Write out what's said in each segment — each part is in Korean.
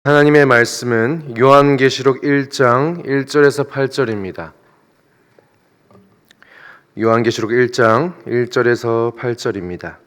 하나님의 말씀은 요한계시록 1장 1절에서 8절입니다. 요한계시록 1장 1절에서 8절입니다.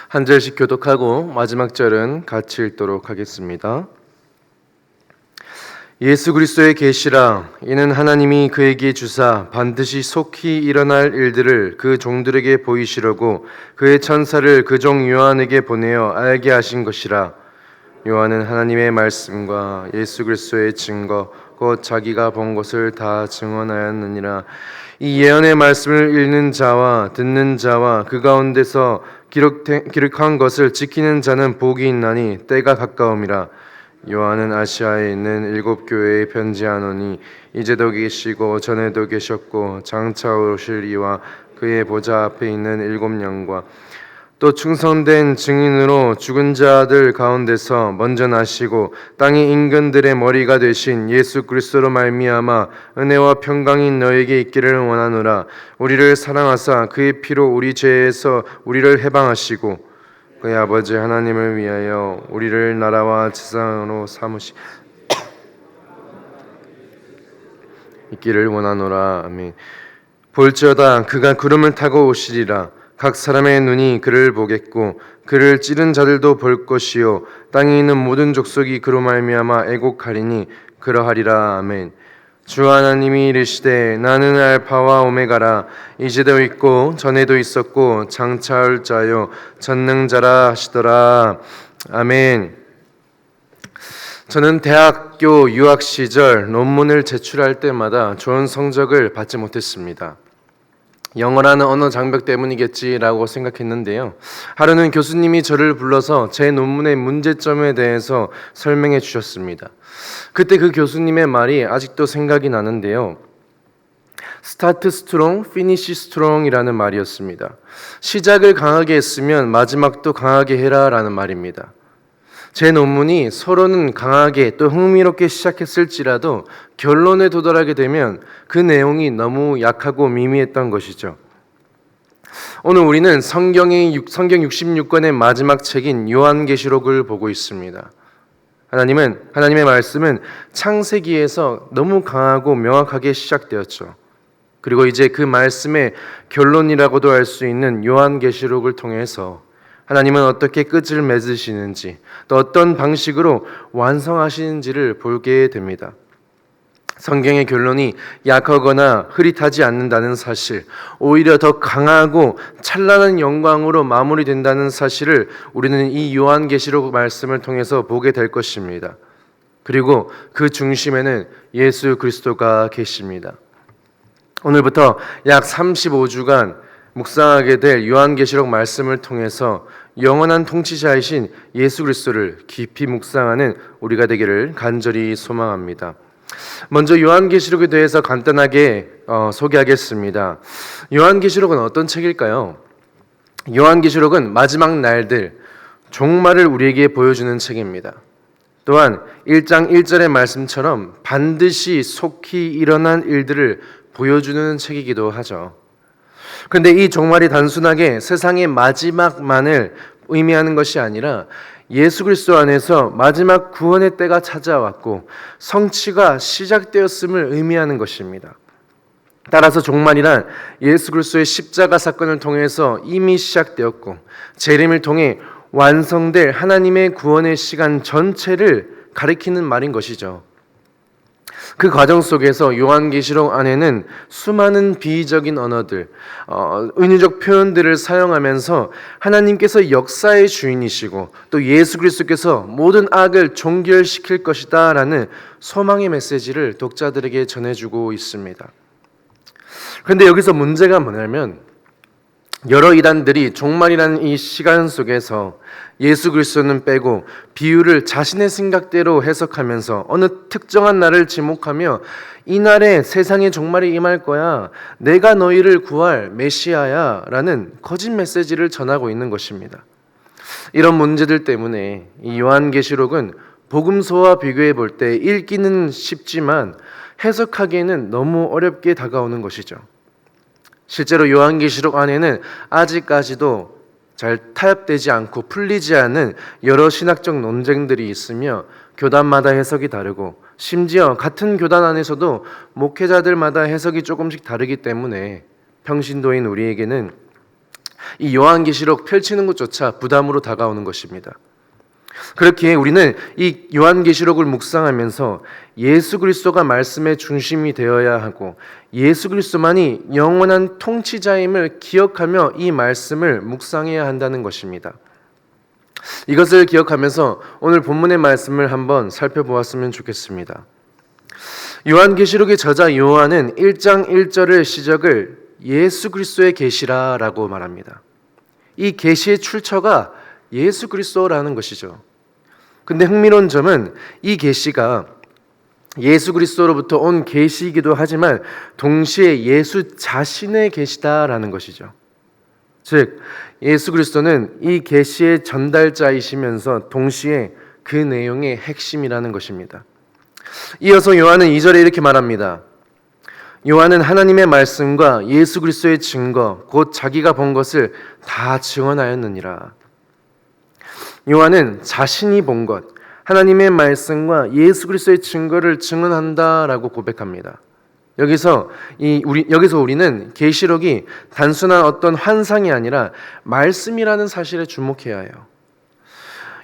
한 절씩 교독하고 마지막 절은 같이 읽도록 하겠습니다. 예수 그리스도의 계시라. 이는 하나님이 그에게 주사 반드시 속히 일어날 일들을 그 종들에게 보이시려고 그의 천사를 그 종 요한에게 보내어 알게 하신 것이라. 요한은 하나님의 말씀과 예수 그리스도의 증거 곧 자기가 본 것을 다 증언하였느니라. 이 예언의 말씀을 읽는 자와 듣는 자와 그 가운데서 기록한 것을 지키는 자는 복이 있나니 때가 가까움이라. 요한은 아시아에 있는 7 교회에 편지하노니 이제도 계시고 전에도 계셨고 장차 오실 이와 그의 보좌 앞에 있는 7 영과 또 충성된 증인으로 죽은 자들 가운데서 먼저 나시고 땅의 인간들의 머리가 되신 예수 그리스도로 말미암아 은혜와 평강이 너에게 있기를 원하노라. 우리를 사랑하사 그의 피로 우리 죄에서 우리를 해방하시고 그의 아버지 하나님을 위하여 우리를 나라와 지상으로 삼으시 있기를 원하노라. 아멘. 볼지어다 그가 구름을 타고 오시리라. 각 사람의 눈이 그를 보겠고 그를 찌른 자들도 볼 것이요 땅에 있는 모든 족속이 그로 말미암아 애곡하리니 그러하리라. 아멘. 주 하나님이 이르시되 나는 알파와 오메가라. 이제도 있고 전에도 있었고 장차 올 자요 전능자라 하시더라. 아멘. 저는 대학교 유학 시절 논문을 제출할 때마다 좋은 성적을 받지 못했습니다. 영어라는 언어 장벽 때문이겠지라고 생각했는데요. 하루는 교수님이 저를 불러서 제 논문의 문제점에 대해서 설명해 주셨습니다. 그때 그 교수님의 말이 아직도 생각이 나는데요. Start strong, finish strong이라는 말이었습니다. 시작을 강하게 했으면 마지막도 강하게 해라라는 말입니다. 제 논문이 서로는 강하게 또 흥미롭게 시작했을지라도 결론에 도달하게 되면 그 내용이 너무 약하고 미미했던 것이죠. 오늘 우리는 성경 66권의 마지막 책인 요한계시록을 보고 있습니다. 하나님의 말씀은 창세기에서 너무 강하고 명확하게 시작되었죠. 그리고 이제 그 말씀의 결론이라고도 할 수 있는 요한계시록을 통해서 하나님은 어떻게 끝을 맺으시는지 또 어떤 방식으로 완성하시는지를 보게 됩니다. 성경의 결론이 약하거나 흐릿하지 않는다는 사실, 오히려 더 강하고 찬란한 영광으로 마무리된다는 사실을 우리는 이 요한계시록 말씀을 통해서 보게 될 것입니다. 그리고 그 중심에는 예수 그리스도가 계십니다. 오늘부터 약 35주간 묵상하게 될 요한계시록 말씀을 통해서 영원한 통치자이신 예수 그리스도를 깊이 묵상하는 우리가 되기를 간절히 소망합니다. 먼저 요한계시록에 대해서 간단하게 소개하겠습니다. 요한계시록은 어떤 책일까요? 요한계시록은 마지막 날들, 종말을 우리에게 보여주는 책입니다. 또한 1장 1절의 말씀처럼 반드시 속히 일어난 일들을 보여주는 책이기도 하죠. 그런데 이 종말이 단순하게 세상의 마지막만을 의미하는 것이 아니라 예수 그리스도 안에서 마지막 구원의 때가 찾아왔고 성취가 시작되었음을 의미하는 것입니다. 따라서 종말이란 예수 그리스도의 십자가 사건을 통해서 이미 시작되었고 재림을 통해 완성될 하나님의 구원의 시간 전체를 가리키는 말인 것이죠. 그 과정 속에서 요한계시록 안에는 수많은 비유적인 언어들, 은유적 표현들을 사용하면서 하나님께서 역사의 주인이시고 또 예수 그리스도께서 모든 악을 종결시킬 것이다 라는 소망의 메시지를 독자들에게 전해주고 있습니다. 그런데 여기서 문제가 뭐냐면 여러 이단들이 종말이라는 이 시간 속에서 예수 그리스도는 빼고 비유를 자신의 생각대로 해석하면서 어느 특정한 날을 지목하며 이 날에 세상의 종말이 임할 거야, 내가 너희를 구할 메시아야 라는 거짓 메시지를 전하고 있는 것입니다. 이런 문제들 때문에 이 요한계시록은 복음서와 비교해 볼 때 읽기는 쉽지만 해석하기에는 너무 어렵게 다가오는 것이죠. 실제로 요한계시록 안에는 아직까지도 잘 타협되지 않고 풀리지 않은 여러 신학적 논쟁들이 있으며 교단마다 해석이 다르고 심지어 같은 교단 안에서도 목회자들마다 해석이 조금씩 다르기 때문에 평신도인 우리에게는 이 요한계시록 펼치는 것조차 부담으로 다가오는 것입니다. 그렇기에 우리는 이 요한계시록을 묵상하면서 예수 그리스도가 말씀의 중심이 되어야 하고 예수 그리스도만이 영원한 통치자임을 기억하며 이 말씀을 묵상해야 한다는 것입니다. 이것을 기억하면서 오늘 본문의 말씀을 한번 살펴보았으면 좋겠습니다. 요한계시록의 저자 요한은 1장 1절의 시작을 예수 그리스도의 계시라라고 말합니다. 이 계시의 출처가 예수 그리스도라는 것이죠. 근데 흥미로운 점은 이 계시가 예수 그리스도로부터 온 계시이기도 하지만 동시에 예수 자신의 계시다라는 것이죠. 즉 예수 그리스도는 이 계시의 전달자이시면서 동시에 그 내용의 핵심이라는 것입니다. 이어서 요한은 2절에 이렇게 말합니다. 요한은 하나님의 말씀과 예수 그리스도의 증거 곧 자기가 본 것을 다 증언하였느니라. 요한은 자신이 본 것, 하나님의 말씀과 예수 그리스도의 증거를 증언한다라고 고백합니다. 여기서 우리는 계시록이 단순한 어떤 환상이 아니라 말씀이라는 사실에 주목해야 해요.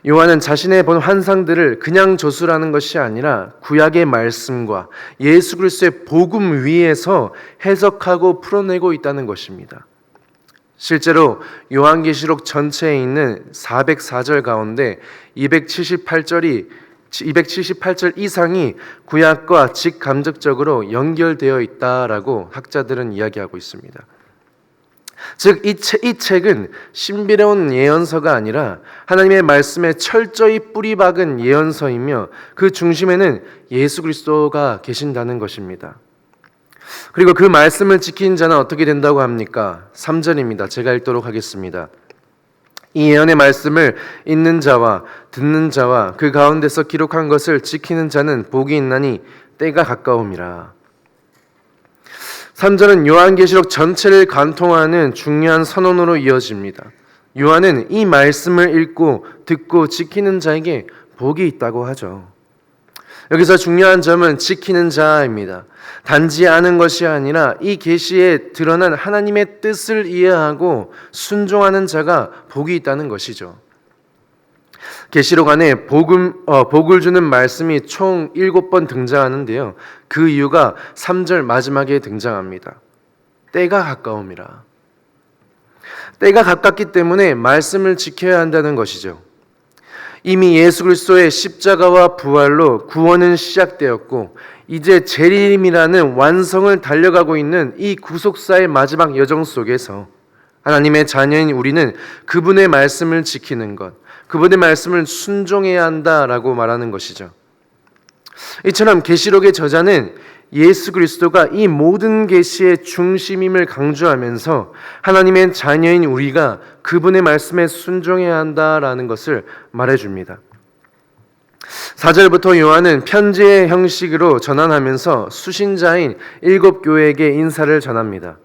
요한은 자신의 본 환상들을 그냥 저술하는 것이 아니라 구약의 말씀과 예수 그리스도의 복음 위에서 해석하고 풀어내고 있다는 것입니다. 실제로 요한계시록 전체에 있는 404절 가운데 278절 이상이 구약과 직감적적으로 연결되어 있다라고 학자들은 이야기하고 있습니다. 즉 이 책은 신비로운 예언서가 아니라 하나님의 말씀에 철저히 뿌리 박은 예언서이며 그 중심에는 예수 그리스도가 계신다는 것입니다. 그리고 그 말씀을 지킨 자는 어떻게 된다고 합니까? 3절입니다. 제가 읽도록 하겠습니다. 이 예언의 말씀을 읽는 자와 듣는 자와 그 가운데서 기록한 것을 지키는 자는 복이 있나니 때가 가까움이라. 3절은 요한계시록 전체를 관통하는 중요한 선언으로 이어집니다. 요한은 이 말씀을 읽고 듣고 지키는 자에게 복이 있다고 하죠. 여기서 중요한 점은 지키는 자입니다. 단지 아는 것이 아니라 이 계시에 드러난 하나님의 뜻을 이해하고 순종하는 자가 복이 있다는 것이죠. 계시록 안에 복을 주는 말씀이 총 7번 등장하는데요. 그 이유가 3절 마지막에 등장합니다. 때가 가까움이라. 때가 가깝기 때문에 말씀을 지켜야 한다는 것이죠. 이미 예수 그리스도의 십자가와 부활로 구원은 시작되었고 이제 재림이라는 완성을 달려가고 있는 이 구속사의 마지막 여정 속에서 하나님의 자녀인 우리는 그분의 말씀을 지키는 것, 그분의 말씀을 순종해야 한다라고 말하는 것이죠. 이처럼 계시록의 저자는 예수 그리스도가 이 모든 계시의 중심임을 강조하면서 하나님의 자녀인 우리가 그분의 말씀에 순종해야 한다라는 것을 말해줍니다. 4절부터 요한은 편지의 형식으로 전환하면서 수신자인 7교회에게 인사를 전합니다.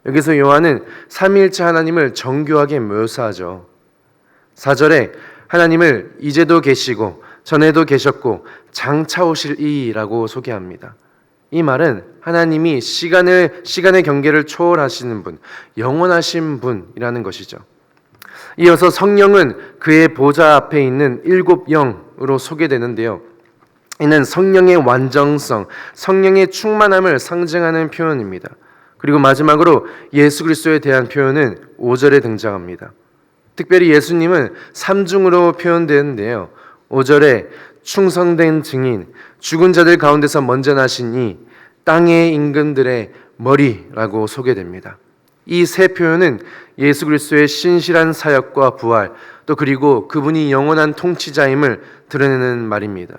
여기서 요한은 삼위일체 하나님을 정교하게 묘사하죠. 4절에 하나님을 이제도 계시고 전에도 계셨고 장차 오실 이라고 소개합니다. 이 말은 하나님이 시간의 경계를 초월하시는 분, 영원하신 분이라는 것이죠. 이어서 성령은 그의 보좌 앞에 있는 7 영으로 소개되는데요. 이는 성령의 완전성, 성령의 충만함을 상징하는 표현입니다. 그리고 마지막으로 예수 그리스도에 대한 표현은 5절에 등장합니다. 특별히 예수님은 3중으로 표현되는데요. 5절에 충성된 증인, 죽은 자들 가운데서 먼저 나신 이 땅의 임금들의 머리라고 소개됩니다. 이 세 표현은 예수 그리스도의 신실한 사역과 부활, 또 그리고 그분이 영원한 통치자임을 드러내는 말입니다.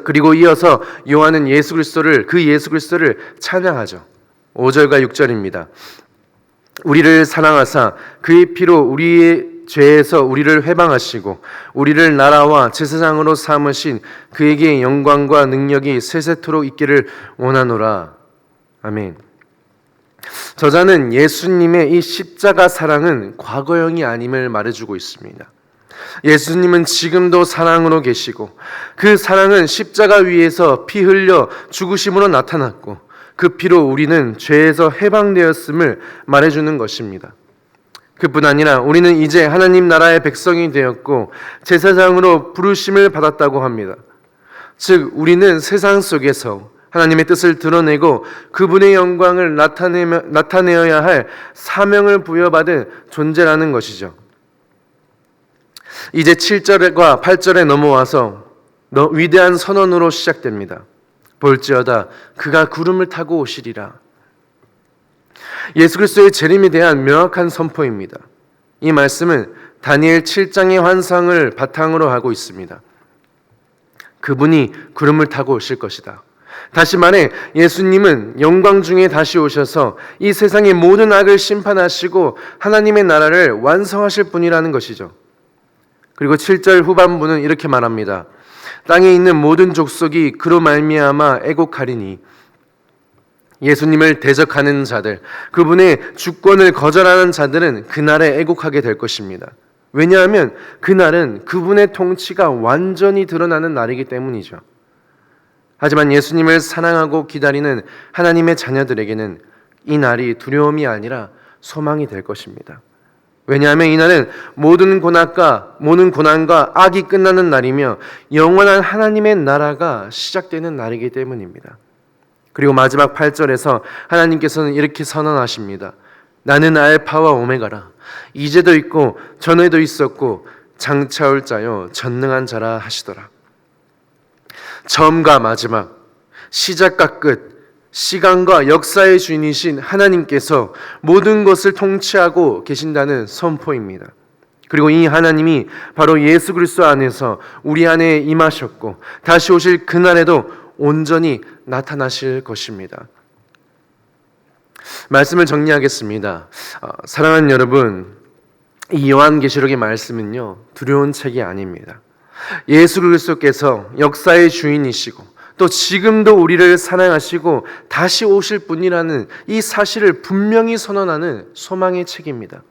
그리고 이어서 요한은 예수 그리스도를 찬양하죠. 5절과 6절입니다. 우리를 사랑하사 그의 피로 우리의 죄에서 우리를 회방하시고 우리를 나라와 제사장으로 삼으신 그에게 영광과 능력이 세세토록 있기를 원하노라. 아멘. 저자는 예수님의 이 십자가 사랑은 과거형이 아님을 말해주고 있습니다. 예수님은 지금도 사랑으로 계시고 그 사랑은 십자가 위에서 피 흘려 죽으심으로 나타났고 그 피로 우리는 죄에서 해방되었음을 말해주는 것입니다. 그뿐 아니라 우리는 이제 하나님 나라의 백성이 되었고 제사장으로 부르심을 받았다고 합니다. 즉 우리는 세상 속에서 하나님의 뜻을 드러내고 그분의 영광을 나타내어야 할 사명을 부여받은 존재라는 것이죠. 이제 7절과 8절에 넘어와서 위대한 선언으로 시작됩니다. 볼지어다 그가 구름을 타고 오시리라. 예수 그리스도의 재림에 대한 명확한 선포입니다. 이 말씀은 다니엘 7장의 환상을 바탕으로 하고 있습니다. 그분이 구름을 타고 오실 것이다. 다시 말해 예수님은 영광 중에 다시 오셔서 이 세상의 모든 악을 심판하시고 하나님의 나라를 완성하실 분이라는 것이죠. 그리고 7절 후반부는 이렇게 말합니다. 땅에 있는 모든 족속이 그로 말미암아 애곡하리니 예수님을 대적하는 자들, 그분의 주권을 거절하는 자들은 그날에 애곡하게 될 것입니다. 왜냐하면 그날은 그분의 통치가 완전히 드러나는 날이기 때문이죠. 하지만 예수님을 사랑하고 기다리는 하나님의 자녀들에게는 이 날이 두려움이 아니라 소망이 될 것입니다. 왜냐하면 이날은 모든 고난과 악이 끝나는 날이며 영원한 하나님의 나라가 시작되는 날이기 때문입니다. 그리고 마지막 8절에서 하나님께서는 이렇게 선언하십니다. 나는 알파와 오메가라. 이제도 있고 전에도 있었고 장차 올 자요 전능한 자라 하시더라. 처음과 마지막, 시작과 끝, 시간과 역사의 주인이신 하나님께서 모든 것을 통치하고 계신다는 선포입니다. 그리고 이 하나님이 바로 예수 그리스도 안에서 우리 안에 임하셨고 다시 오실 그날에도 온전히 나타나실 것입니다. 말씀을 정리하겠습니다. 사랑하는 여러분, 이 요한계시록의 말씀은요 두려운 책이 아닙니다. 예수 그리스도께서 역사의 주인이시고 또 지금도 우리를 사랑하시고 다시 오실 분이라는 이 사실을 분명히 선언하는 소망의 책입니다.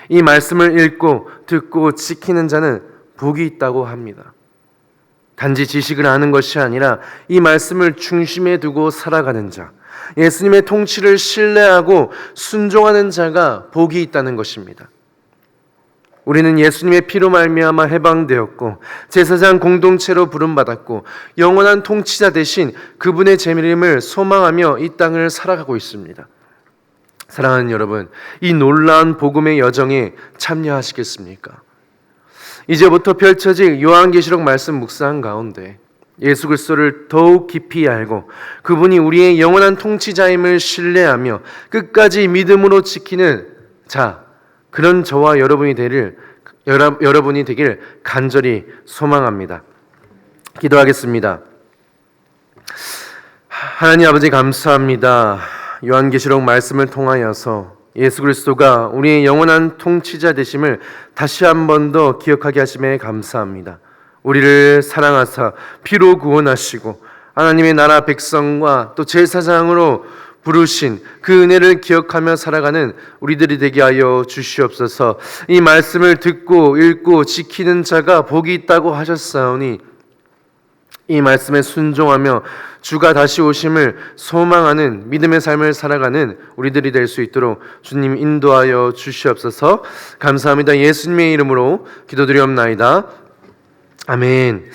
이 말씀을 읽고 듣고 지키는 자는 복이 있다고 합니다. 단지 지식을 아는 것이 아니라 이 말씀을 중심에 두고 살아가는 자, 예수님의 통치를 신뢰하고 순종하는 자가 복이 있다는 것입니다. 우리는 예수님의 피로 말미암아 해방되었고 제사장 공동체로 부름받았고 영원한 통치자 되신 그분의 재림을 소망하며 이 땅을 살아가고 있습니다. 사랑하는 여러분, 이 놀라운 복음의 여정에 참여하시겠습니까? 이제부터 펼쳐질 요한계시록 말씀 묵상 가운데 예수 그리스도를 더욱 깊이 알고 그분이 우리의 영원한 통치자임을 신뢰하며 끝까지 믿음으로 지키는 자, 그런 저와 여러분이 되길 간절히 소망합니다. 기도하겠습니다. 하나님 아버지 감사합니다. 요한계시록 말씀을 통하여서 예수 그리스도가 우리의 영원한 통치자 되심을 다시 한 번 더 기억하게 하심에 감사합니다. 우리를 사랑하사 피로 구원하시고 하나님의 나라 백성과 또 제사장으로 부르신 그 은혜를 기억하며 살아가는 우리들이 되게 하여 주시옵소서. 이 말씀을 듣고 읽고 지키는 자가 복이 있다고 하셨사오니 이 말씀에 순종하며 주가 다시 오심을 소망하는 믿음의 삶을 살아가는 우리들이 될 수 있도록 주님 인도하여 주시옵소서. 감사합니다. 예수님의 이름으로 기도드리옵나이다. 아멘.